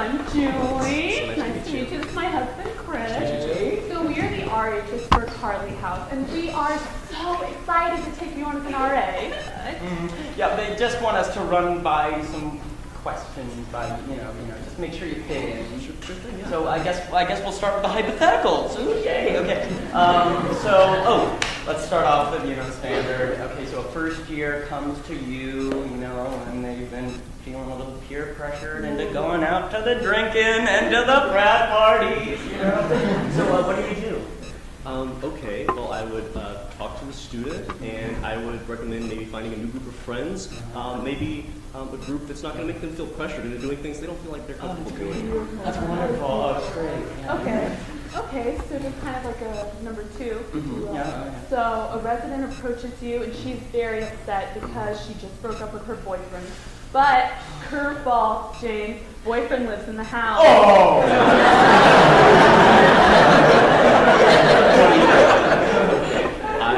I'm Julie. Nice to meet you. This is my husband, Chris. So we are the RHs for Carly House, and we are so excited to take you on as an RA. Yeah, they just want us to run by some questions, just make sure you fit in. So I guess we'll start with the hypotheticals. Ooh, yay. Okay. Let's start off with standard. Okay, so a first year comes to you, and they've been feeling a little peer pressured into going out to the drinking and to the frat parties. So what do you do? Okay, well, I would talk to the student, and I would recommend maybe finding a new group of friends, maybe a group that's not going to make them feel pressured into doing things they don't feel like they're comfortable doing. That's wonderful. Oh, that's great. Yeah. Okay, so just kind of like a number two. Yeah. So a resident approaches you, and she's very upset because she just broke up with her boyfriend. But, curveball, James, boyfriend lives in the house. Oh! I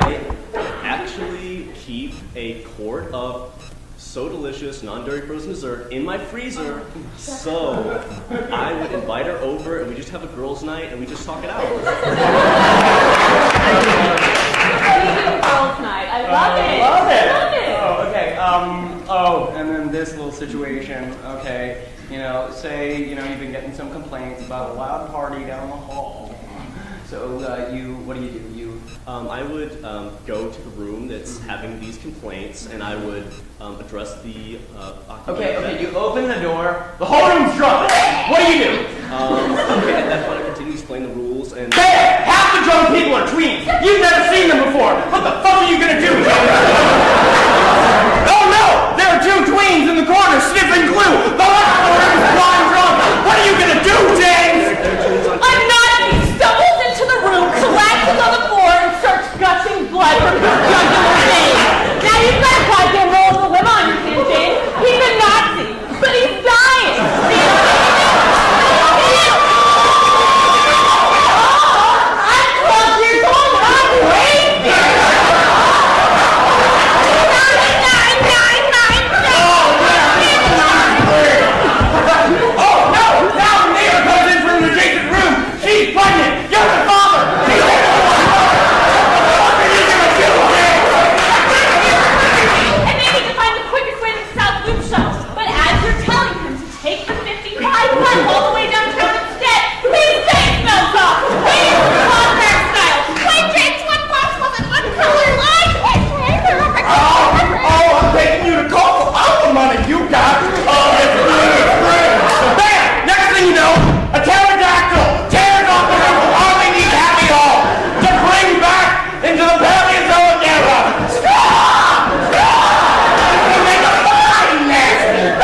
actually keep a quart of So Delicious non-dairy frozen dessert in my freezer, so I would invite her over and we just have a girls' night and we just talk it out. Girls' night. I love it. Love it. Love it. Oh, okay. And then this little situation. Okay, say you've been getting some complaints about a loud party down the hall. So what do? I would go to the room that's having these complaints, and I would address the Okay, you open the door, the whole room's drunk! What do? Okay, at that point I continue to explain the rules, and... Hey! Half the drunk people are tweens! You've never seen them before! What the fuck are you gonna do? Oh no! There are two tweens in the corner sniffing glue! The rest of the room is blind drunk! What are you gonna do, James? I'm not! He stumbles into the room, collapses on the floor, and starts gushing blood from his jugular vein. Now you've got a goddamn roll of the limb on your hand, James. He's a Nazi, but he's dying. I'm 12 years old and I'm crazy. Oh no! Now the neighbor comes in from the adjacent room! She's pregnant! You're the father! And they need to find the quickest way to the South Loop shuttle. But as you're telling him to take the 55 line all the way downtown instead, his face melts off. He's contract style. Wait, James, what box was it? What color line? I'm taking you to court for all the money you got! Bam! Next thing you know, a pterodactyl tears off the roof of Arlene Happy Hall to bring back into the Paleozoic era! Stop! You make a fine nasty!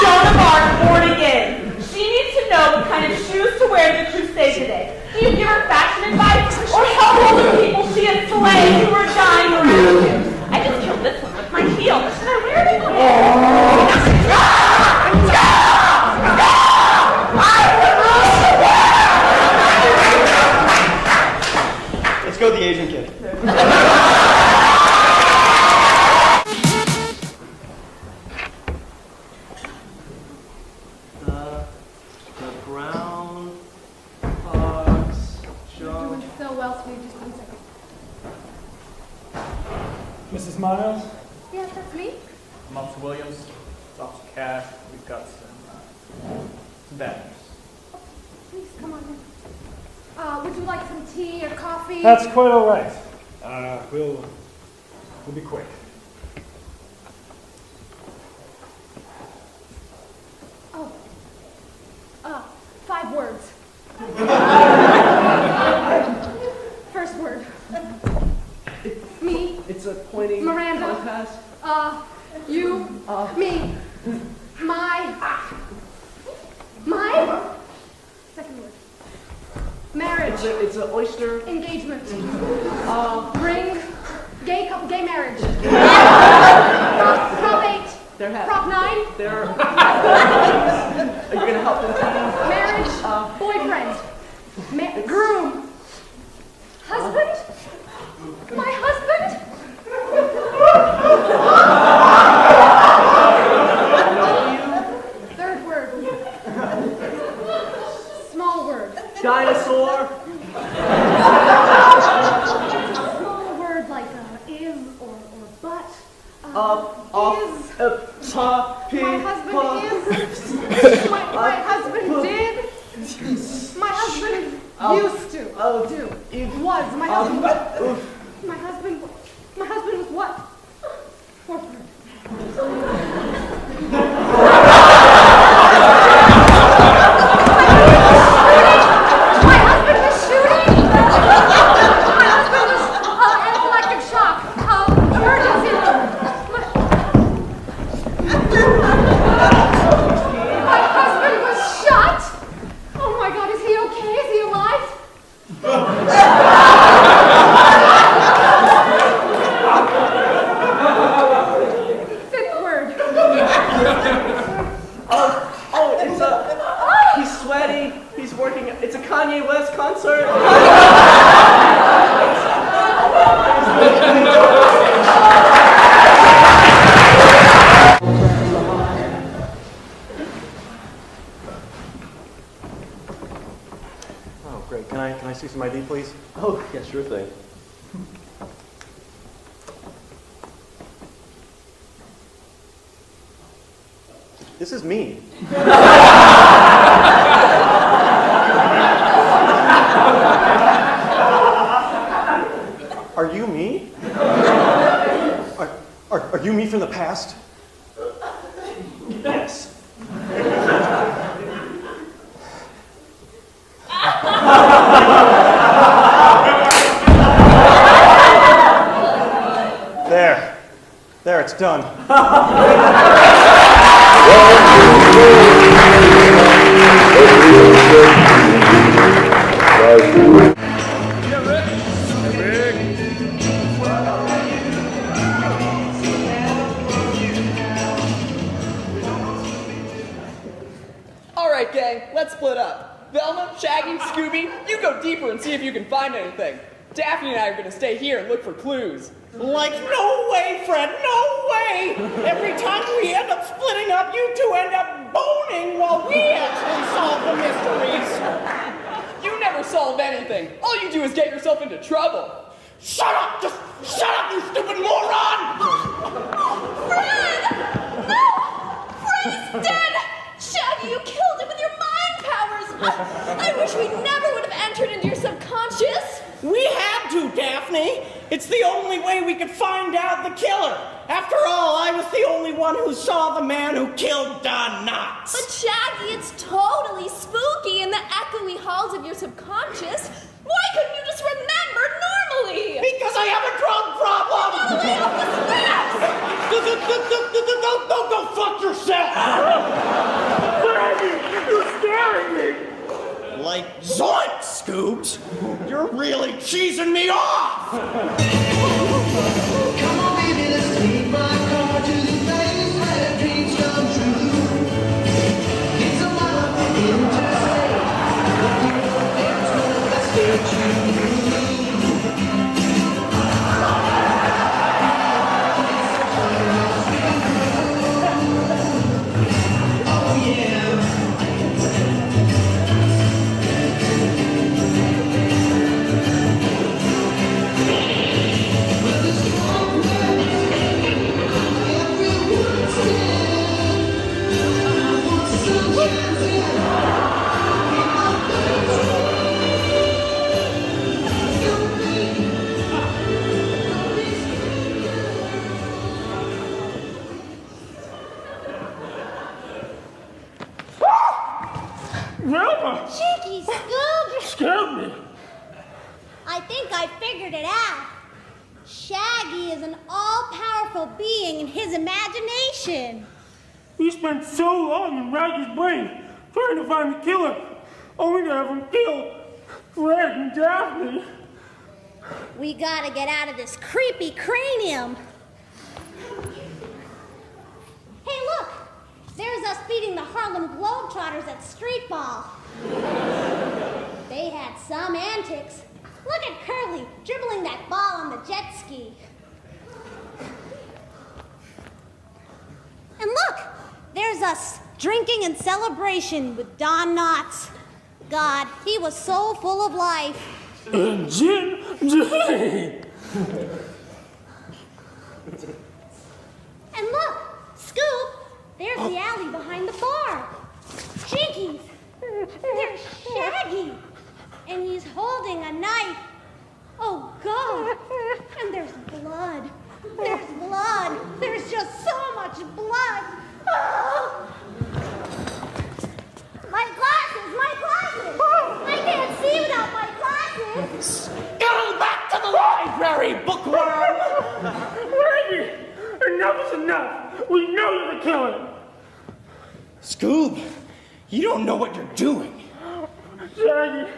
Joan of Arc born again. She needs to know what kind of shoes to wear to the crusade today. Do you give her fashion advice or help all the people she has slayed who are dying around you? I just killed this one with my heel. Should I wear it again? Let's go with the Asian kid. The brown fox jump. Doing so well, sweetie. Just 1 second. Mrs. Miles? Yes, that's me. I'm Officer Williams. It's Officer Cash. We've got some bad news. Please, come on in. Would you like some tea or coffee? That's quite all right. We'll be quick. Oh. 5 words. First word. Me. It's a pointing Miranda. contest. You. Me. My. Second word. Marriage. It's an oyster. Engagement. Ring. Gay couple. Gay marriage. Prop 8. They're happy. Prop 9. They're... Are you going to help them? Marriage. Boyfriend. Groom. Husband. My husband. My husband did. My husband used to do. It was. My husband was what? Poor bird. My husband was shooting. My husband was anaphylactic shock. Emergency room. My husband was shot. Oh my God, is he okay? Is he alive? Fifth word. He's sweaty. He's working. It's a Kanye West concert. Oh, great. Can I see some ID, please? Oh, yeah, sure thing. This is me. Are you me? Are you me from the past? Yes. There, it's done. All right, gang, let's split up. Velma, Shaggy, Scooby, you go deeper and see if you can find anything. Daphne and I are going to stay here and look for clues. Like, no way, Fred, no way! Every time we end up splitting up, you two end up boning while we actually solve the mysteries. You never solve anything. All you do is get yourself into trouble. Shut up! Just shut up, you stupid moron! Fred! No! Fred is dead! Shaggy, you killed him with your mind powers! I wish we never would have entered into your subconscious! We had to, Daphne. It's the only way we could find out the killer. After all, I was the only one who saw the man who killed Don Knotts. But Shaggy, it's totally spooky in the echoey halls of your subconscious. Why couldn't you just remember normally? Because I have a drug problem! All the way off the steps! Go fuck yourself! Freddy, you're scaring me! Like Zoint, Scoops! You're really cheesing me off! Come on, baby, let's take my car to the place where dreams come true. It's a love interstate. There's no best way to oh, yeah. Wilma! Cheeky Scoob! You scared me. I think I figured it out. Shaggy is an all-powerful being in his imagination. We spent so long in Raggy's brain trying to find the killer, only to have him kill Fred and Daphne. We gotta get out of this creepy cranium. Hey, look! There's us beating the Harlem Globetrotters at street ball. They had some antics. Look at Curly dribbling that ball on the jet ski. And look! There's us drinking in celebration with Don Knotts. God, he was so full of life. And gin. Scoop, there's the alley behind the bar. Jinkies, there's Shaggy, and he's holding a knife. Oh, God, and there's blood. There's blood. There's just so much blood. Oh. My glasses, my glasses. I can't see without my glasses. Go back to the library, bookworm! Reggie, enough is enough. We know you're the killer. Scoob, you don't know what you're doing. Shaggy,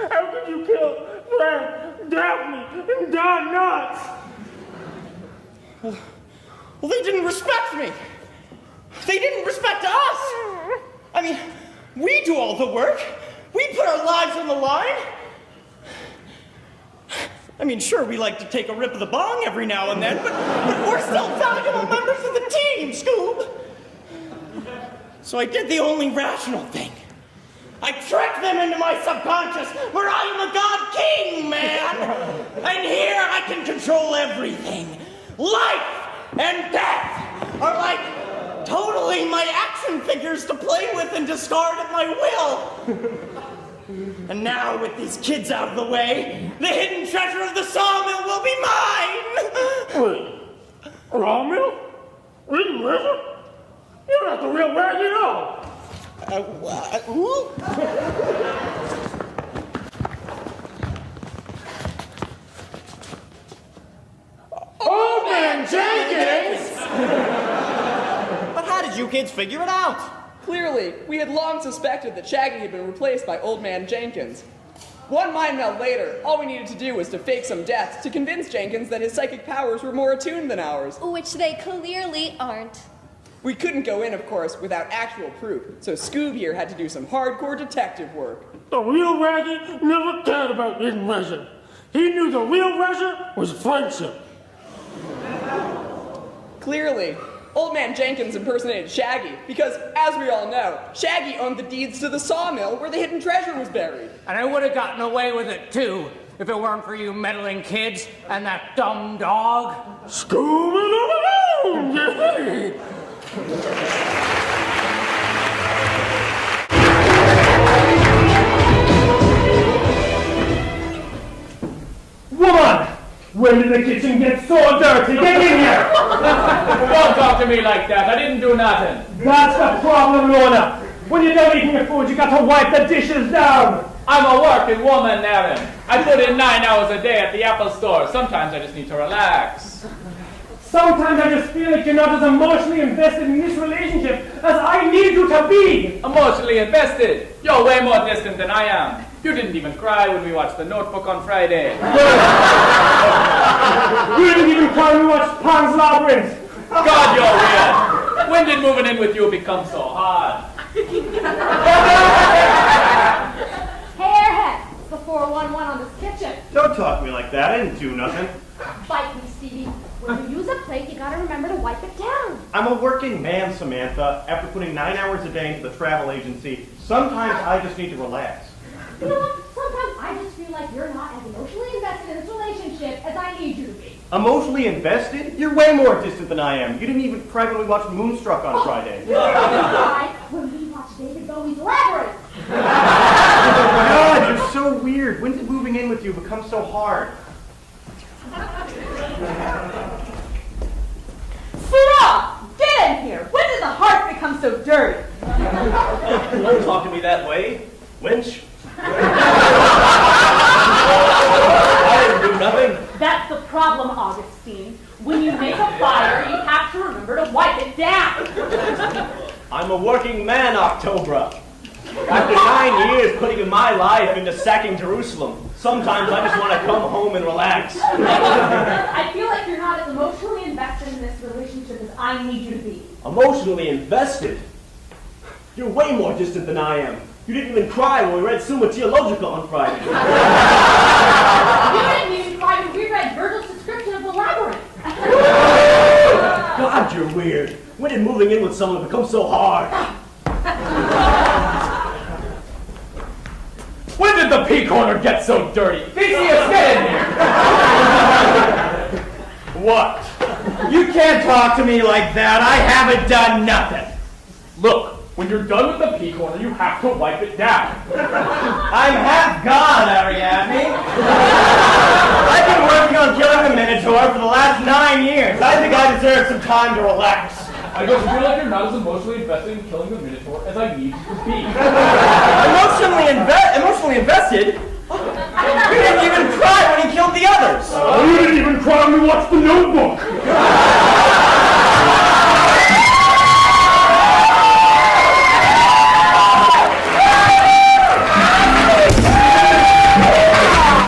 how could you kill Fred, Daphne, and Don Knotts? Well, they didn't respect me. They didn't respect us. I mean, we do all the work. We put our lives on the line. I mean, sure, we like to take a rip of the bong every now and then, but we're still valuable members of the team, Scoob. So I did the only rational thing. I tricked them into my subconscious where I am a god king, man. And here I can control everything. Life and death are like totally my action figures to play with and discard at my will. And now with these kids out of the way, the hidden treasure of the sawmill will be mine. Wait, sawmill? Hidden treasure? You're not the real Reggie at all. Who? Old Man Jenkins! But how did you kids figure it out? Clearly, we had long suspected that Shaggy had been replaced by Old Man Jenkins. One mind meld later, all we needed to do was to fake some deaths to convince Jenkins that his psychic powers were more attuned than ours. Which they clearly aren't. We couldn't go in, of course, without actual proof, so Scoob here had to do some hardcore detective work. The real Reggie never cared about hidden treasure. He knew the real treasure was friendship. Clearly, Old Man Jenkins impersonated Shaggy because, as we all know, Shaggy owned the deeds to the sawmill where the hidden treasure was buried. And I would have gotten away with it, too, if it weren't for you meddling kids and that dumb dog. Scooby-Doo! Woman! When did the kitchen get so dirty? Get in here! Don't talk to me like that. I didn't do nothing. That's the problem, Lorna. When you're done eating your food, you got to wipe the dishes down. I'm a working woman, Aaron. I put in 9 hours a day at the Apple store. Sometimes I just need to relax. Sometimes I just feel like you're not as emotionally invested in this relationship as I need you to be. Emotionally invested? You're way more distant than I am. You didn't even cry when we watched The Notebook on Friday. You didn't even cry when we watched Pan's Labyrinth. God, you're weird. When did moving in with you become so hard? Hey, Airhead, it's the 411 on this kitchen. Don't talk to me like that. I didn't do nothing. Bite me, Stevie. When you use a plate, you gotta remember to wipe it down. I'm a working man, Samantha. After putting 9 hours a day into the travel agency, sometimes I just need to relax. You know what? Sometimes I just feel like you're not as emotionally invested in this relationship as I need you to be. Emotionally invested? You're way more distant than I am. You didn't even cry when we watched Moonstruck on Friday. You didn't cry when we watched David Bowie's Labyrinth. God, you're so weird. When did moving in with you become so hard? Stop! Get in here! When did the heart become so dirty? Don't talk to me that way, winch. I didn't do nothing. That's the problem, Augustine. When you make a fire, you have to remember to wipe it down. I'm a working man, Octobra. After 9 years putting my life into sacking Jerusalem, sometimes I just want to come home and relax. I feel like you're not as emotionally invested in this relationship as I need you to be. Emotionally invested? You're way more distant than I am. You didn't even cry when we read Summa Theologica on Friday. You didn't even cry when we read Virgil's description of the labyrinth. God, you're weird. When did moving in with someone become so hard? When did the pea corner get so dirty? Theseus, get in here! What? You can't talk to me like that. I haven't done nothing. Look, when you're done with the pea corner, you have to wipe it down. I'm half God, Ariadne. I've been working on killing the Minotaur for the last 9 years. I think I deserve some time to relax. I just feel like you're not as emotionally invested in killing the Minotaur as I need you to be. Emotionally invested? You didn't even cry when he killed the others. You didn't even cry when we watched The Notebook.